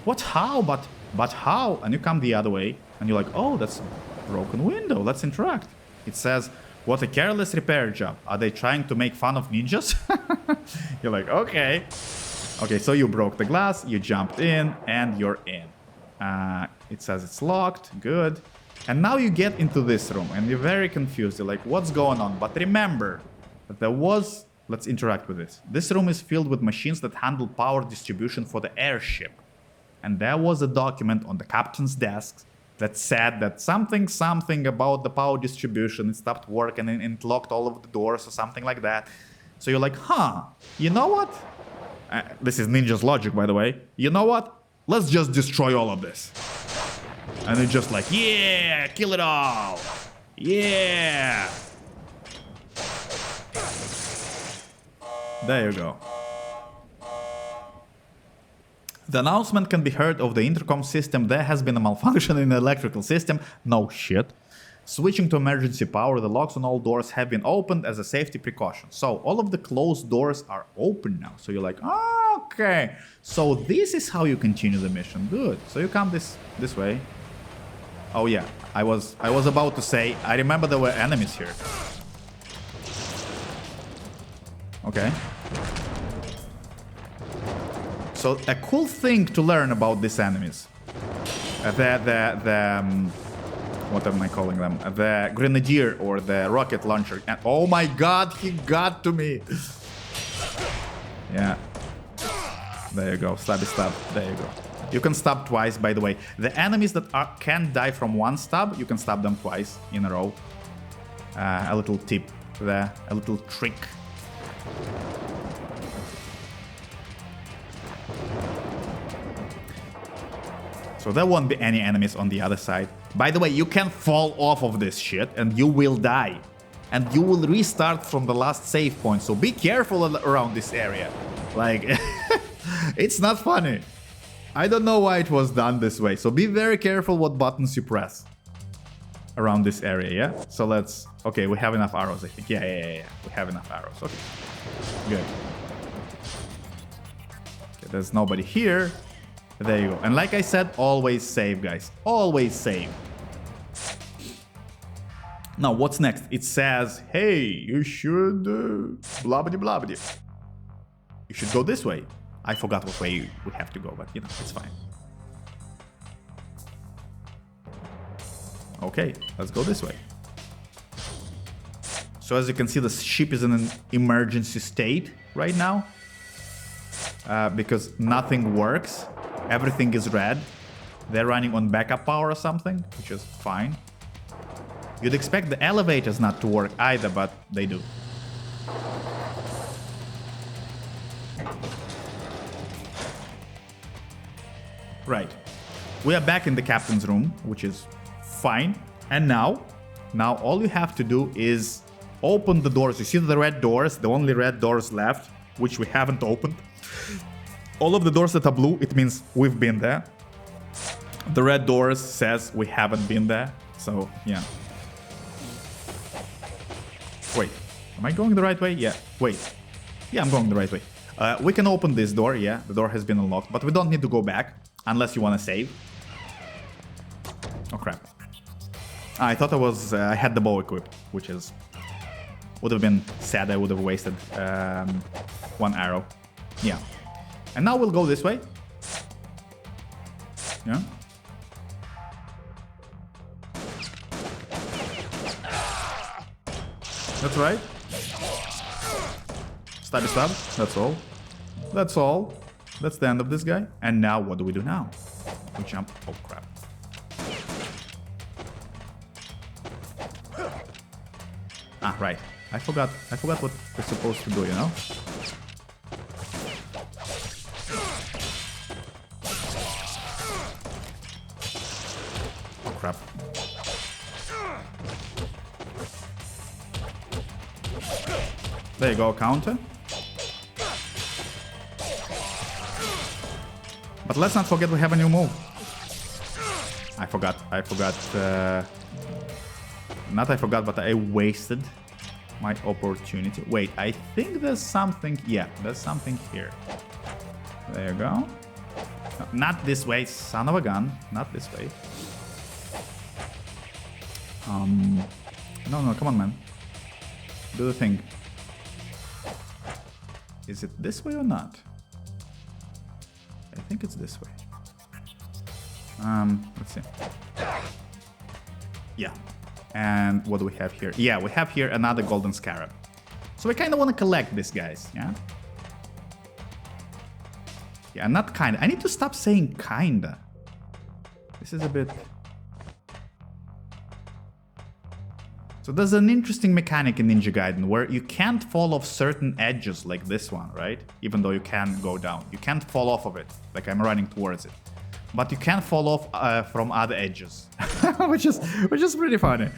What? How? But how? And you come the other way, and you're like, oh, that's a broken window. Let's interact. It says, what a careless repair job. Are they trying to make fun of ninjas? You're like, okay. Okay, so you broke the glass, you jumped in, and you're in. It says it's locked, good. And now you get into this room, and you're very confused. You're like, what's going on? But remember that there was... Let's interact with this. This room is filled with machines that handle power distribution for the airship. And there was a document on the captain's desk that said that something about the power distribution, it stopped working and it locked all of the doors or something like that. So you're like, huh, you know what? This is Ninja's logic, by the way. You know what? Let's just destroy all of this. And it's just like, yeah, kill it all. Yeah. There you go. The announcement can be heard over the intercom system. There has been a malfunction in the electrical system. No shit. Switching to emergency power, the locks on all doors have been opened as a safety precaution. So all of the closed doors are open now. So you're like, oh, okay. So this is how you continue the mission. Good. So you come this way. Oh yeah, I was about to say, I remember there were enemies here. Okay. So a cool thing to learn about these enemies. What am I calling them? The grenadier or the rocket launcher. And oh my god, he got to me. Yeah. There you go. Stabby stab. There you go. You can stab twice, by the way. The enemies that can die from one stab, you can stab them twice in a row. A little tip there. A little trick. So there won't be any enemies on the other side. By the way, you can fall off of this shit and you will die. And you will restart from the last save point. So be careful around this area. Like, it's not funny. I don't know why it was done this way. So be very careful what buttons you press around this area, yeah? So let's... Okay, we have enough arrows, I think. Yeah. We have enough arrows. Okay. Good. Okay, there's nobody here. There you go. And like I said, always save, guys. Always save. Now, what's next? It says, hey, you should... blah-blah, blah-blah. You should go this way. I forgot what way we have to go, but, you know, it's fine. Okay, let's go this way. So as you can see, the ship is in an emergency state right now. Because nothing works. Everything is red. They're running on backup power or something, which is fine. You'd expect the elevators not to work either, but they do. Right. We are back in the captain's room, which is fine. And now all you have to do is open the doors. You see the red doors, the only red doors left, which we haven't opened. All of the doors that are blue, it means we've been there. The red doors says we haven't been there. So, yeah. Wait, am I going the right way? Yeah, wait. Yeah, I'm going the right way. We can open this door, yeah. The door has been unlocked, but we don't need to go back unless you want to save. Oh, crap. I thought I had the bow equipped, which is... Would have been sad. I would have wasted one arrow. Yeah. And now we'll go this way. Yeah. That's right. Stabby stab. That's all. That's all. That's the end of this guy. And now what do we do now? We jump. Oh crap. Ah, right. I forgot what we're supposed to do, you know? Oh crap. There you go, counter. But let's not forget we have a new move. I forgot. Not I forgot, but I wasted my opportunity. Wait, I think there's something. Yeah, there's something here. There you go. No, not this way, son of a gun. Not this way. No, come on, man. Do the thing. Is it this way or not? I think it's this way. Let's see. Yeah. And what do we have here? Yeah, we have here another golden scarab. So we kind of want to collect these guys, yeah? Yeah, not kinda. I need to stop saying kinda. This is a bit... So there's an interesting mechanic in Ninja Gaiden where you can't fall off certain edges like this one, right? Even though you can go down. You can't fall off of it, like I'm running towards it. But you can fall off from other edges, which is pretty funny.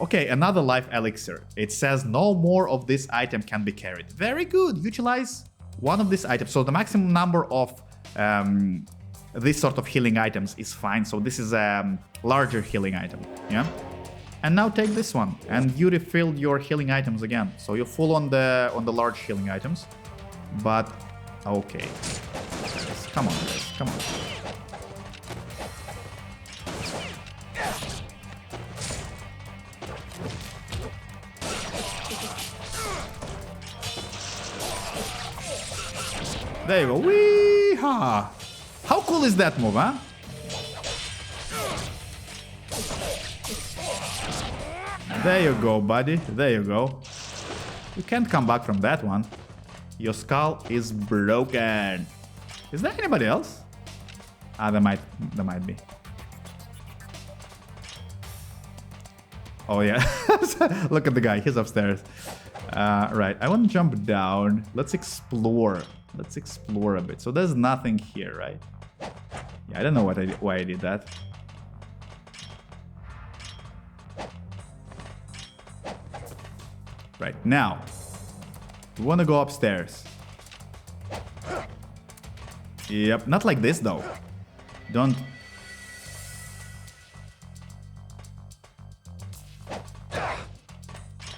Okay, another life elixir. It says no more of this item can be carried. Very good. Utilize one of these items. So the maximum number of this sort of healing items is fine. So this is a larger healing item. Yeah. And now take this one, and you refilled your healing items again. So you're full on the large healing items. But okay, come on, guys, come on. There you go. Wee-ha! How cool is that move, huh? There you go, buddy. There you go. You can't come back from that one. Your skull is broken. Is there anybody else? Ah, there might be. Oh yeah. Look at the guy. He's upstairs. Right. I want to jump down. Let's explore. Let's explore a bit. So there's nothing here, right? Yeah, I don't know why I did that. Right, now, we want to go upstairs. Yep, not like this though. Don't...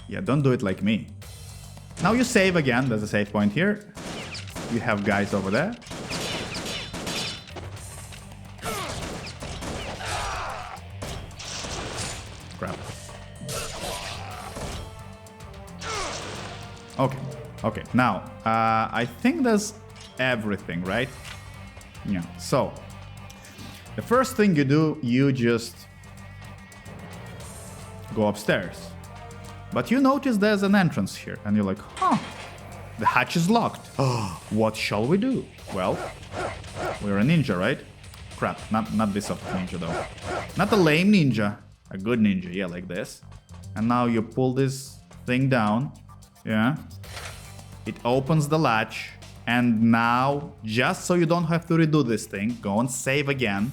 Yeah, don't do it like me. Now you save again, there's a save point here. You have guys over there. Crap. Okay, now, I think that's everything, right? Yeah, so, the first thing you do, you just go upstairs. But you notice there's an entrance here, and you're like, huh, the hatch is locked. Oh, what shall we do? Well, we're a ninja, right? Crap, not this sort of ninja though. Not a lame ninja, a good ninja, yeah, like this. And now you pull this thing down, yeah. It opens the latch, and now, just so you don't have to redo this thing, go and save again.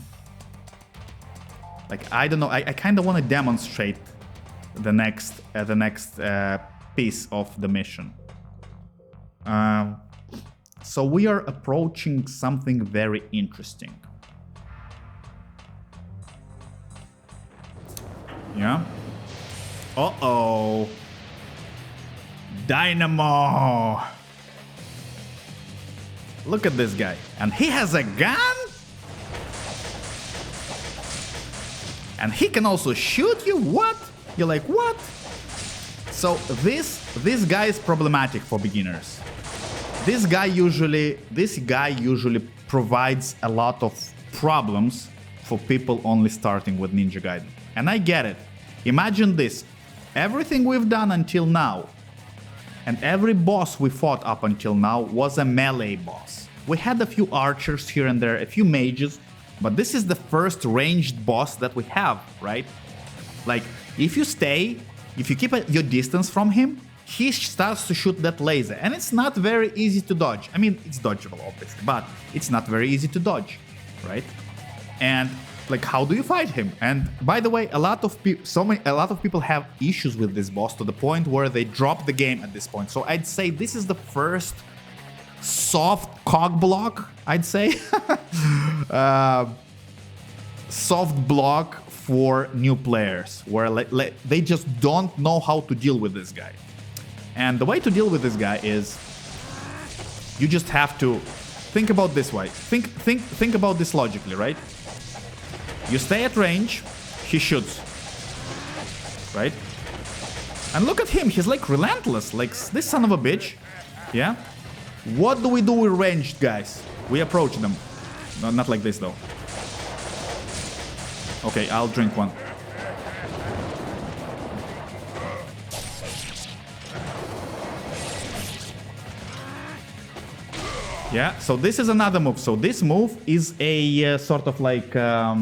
Like, I don't know, I kind of want to demonstrate the next piece of the mission. So we are approaching something very interesting. Yeah. Uh-oh. Dynamo. Look at this guy. And he has a gun? And he can also shoot you? What? You're like, what? So this guy is problematic for beginners. This guy usually provides a lot of problems for people only starting with Ninja Gaiden. And I get it. Imagine this. Everything we've done until now, and every boss we fought up until now was a melee boss. We had a few archers here and there, a few mages, but this is the first ranged boss that we have, right? Like, if you keep your distance from him, he starts to shoot that laser, and it's not very easy to dodge. I mean, it's dodgeable, obviously, but it's not very easy to dodge, right? And like, how do you fight him? And by the way, a lot of people have issues with this boss to the point where they drop the game at this point. So I'd say this is the first soft cog block, I'd say. Soft block for new players, where they just don't know how to deal with this guy. And the way to deal with this guy is you just have to think about this way. Think about this logically, right? You stay at range, he shoots, right? And look at him, he's like relentless, like this son of a bitch, yeah? What do we do with ranged guys? We approach them. No, not like this though. Okay, I'll drink one. Yeah, so this is another move. So this move is a sort of like, how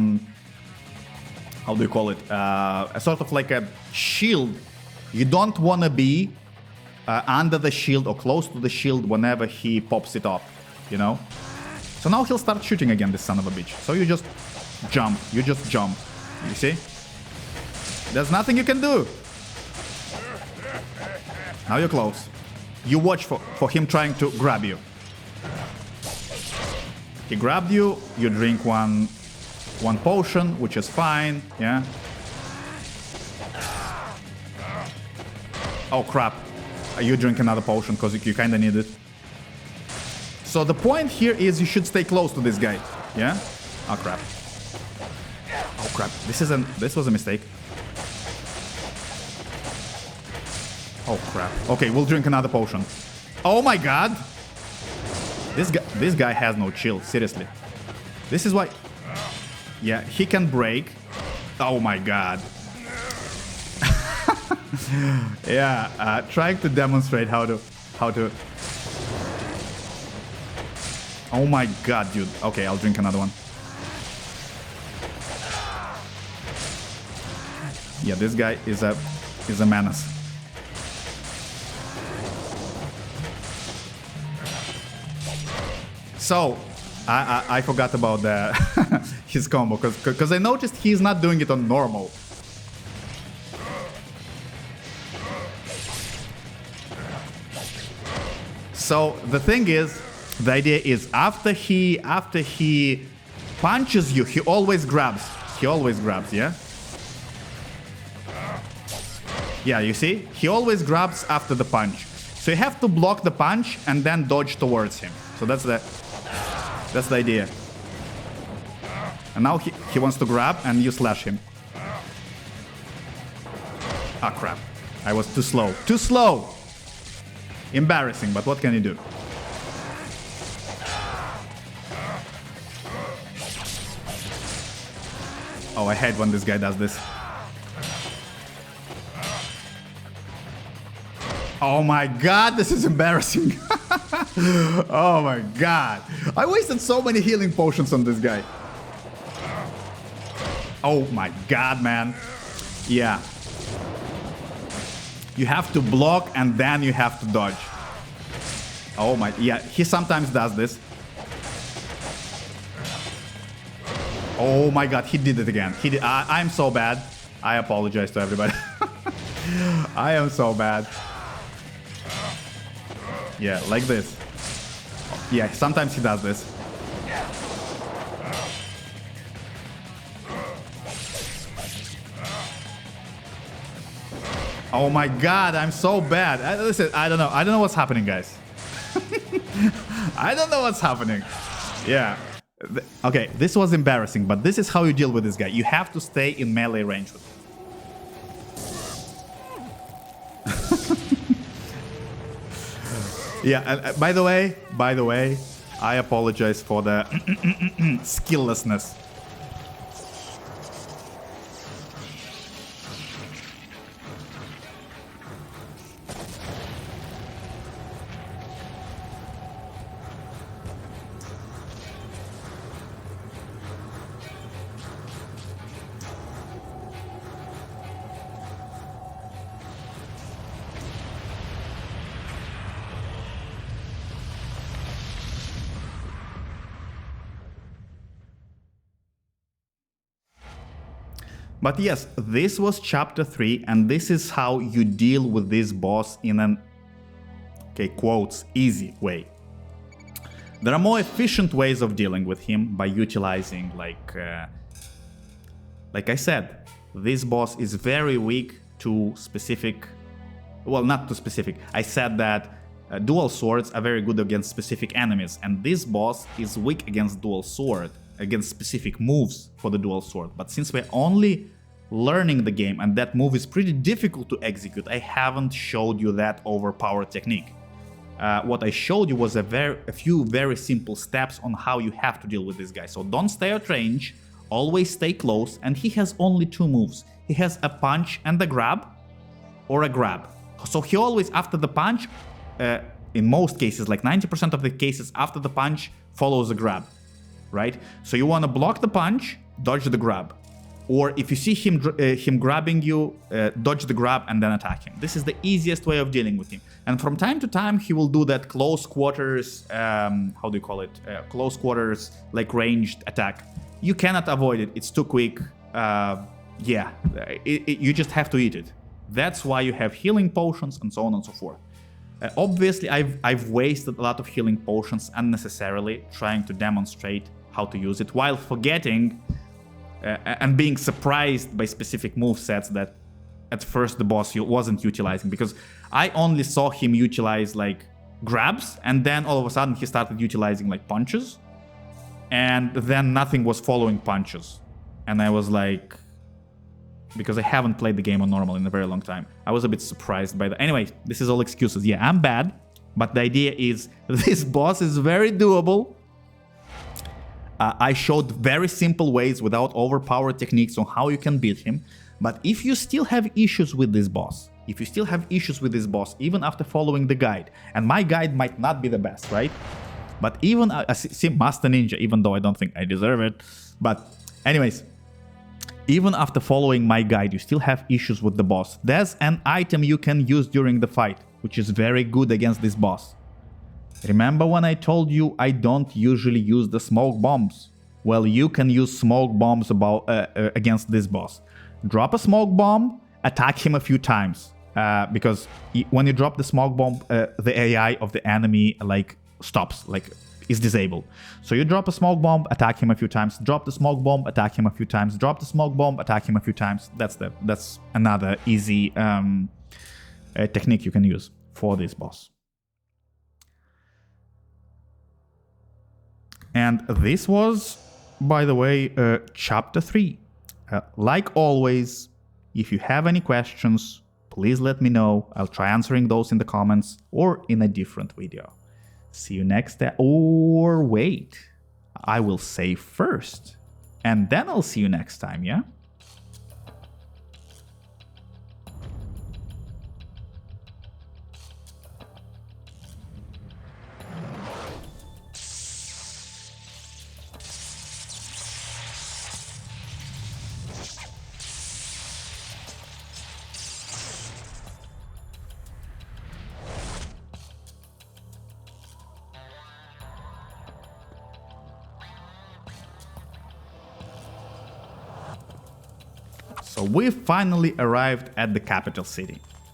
do you call it? A sort of like a shield. You don't want to be under the shield or close to the shield whenever he pops it up, you know? So now he'll start shooting again, this son of a bitch. So you just jump. You just jump. You see? There's nothing you can do. Now you're close. You watch for him trying to grab you. He grabbed you, you drink one potion, which is fine, yeah? Oh crap, you drink another potion because you kind of need it. So the point here is you should stay close to this guy, yeah? Oh crap. Oh crap, this was a mistake. Oh crap. Okay, we'll drink another potion. Oh my god! This guy has no chill, seriously. This is why... Yeah, he can break. Oh my god. Yeah, trying to demonstrate how to... Oh my god, dude. Okay, I'll drink another one. Yeah, this guy is a menace. So, I forgot about his combo, because I noticed he's not doing it on normal. So the thing is, the idea is after he punches you, he always grabs. Yeah? Yeah, you see? He always grabs after the punch. So you have to block the punch and then dodge towards him. So that's the idea. And now he wants to grab and you slash him. Ah, crap. I was too slow. Too slow! Embarrassing, but what can you do? Oh, I hate when this guy does this. Oh my god, this is embarrassing. Oh my god. I wasted so many healing potions on this guy. Oh my god, man. Yeah. You have to block and then you have to dodge. Oh my... Yeah, he sometimes does this. Oh my god, he did it again. I'm so bad. I apologize to everybody. I am so bad. Yeah, like this. Yeah, sometimes he does this. Oh my god, I'm so bad. Listen, I don't know what's happening, guys. I don't know what's happening. Yeah. Okay, this was embarrassing, but this is how you deal with this guy. You have to stay in melee range with him. Yeah, and by the way, I apologize for the skilllessness. But yes, this was chapter 3, and this is how you deal with this boss in an, okay, quotes, easy way. There are more efficient ways of dealing with him by utilizing, like I said, this boss is very weak to specific, well, not to specific. I said that dual swords are very good against specific enemies, and this boss is weak against dual sword, against specific moves for the dual sword. But since we're only learning the game and that move is pretty difficult to execute, I haven't showed you that overpowered technique. What I showed you was a few very simple steps on how you have to deal with this guy. So don't stay at range, always stay close, and he has only 2 moves. He has a punch and a grab, or a grab. So he always, after the punch, in most cases, like 90% of the cases, after the punch follows a grab. Right? So you want to block the punch, dodge the grab. Or if you see him grabbing you, dodge the grab and then attack him. This is the easiest way of dealing with him. And from time to time, he will do that close quarters, how do you call it? Close quarters, like ranged attack. You cannot avoid it. It's too quick. Yeah, you just have to eat it. That's why you have healing potions and so on and so forth. Obviously, I've wasted a lot of healing potions unnecessarily trying to demonstrate how to use it, while forgetting and being surprised by specific movesets that at first the boss wasn't utilizing, because I only saw him utilize like grabs, and then all of a sudden he started utilizing like punches, and then nothing was following punches. And I was like, because I haven't played the game on normal in a very long time, I was a bit surprised by that. Anyway, this is all excuses. Yeah, I'm bad, But the idea is this boss is very doable. I showed very simple ways without overpowered techniques on how you can beat him. But if you still have issues with this boss, even after following the guide, and my guide might not be the best, right? But even, see, Master Ninja, even though I don't think I deserve it. But anyways, even after following my guide, you still have issues with the boss. There's an item you can use during the fight, which is very good against this boss. Remember when I told you I don't usually use the smoke bombs? Well, you can use smoke bombs against this boss. Drop a smoke bomb, attack him a few times. Because when you drop the smoke bomb, the AI of the enemy stops, is disabled. So you drop a smoke bomb, attack him a few times. Drop the smoke bomb, attack him a few times. Drop the smoke bomb, attack him a few times. That's another easy technique you can use for this boss. And this was, by the way, chapter 3. Like always, if you have any questions, please let me know. I'll try answering those in the comments or in a different video. See you next time. Or wait, I will save first, and then I'll see you next time, yeah? So we finally arrived at the capital city.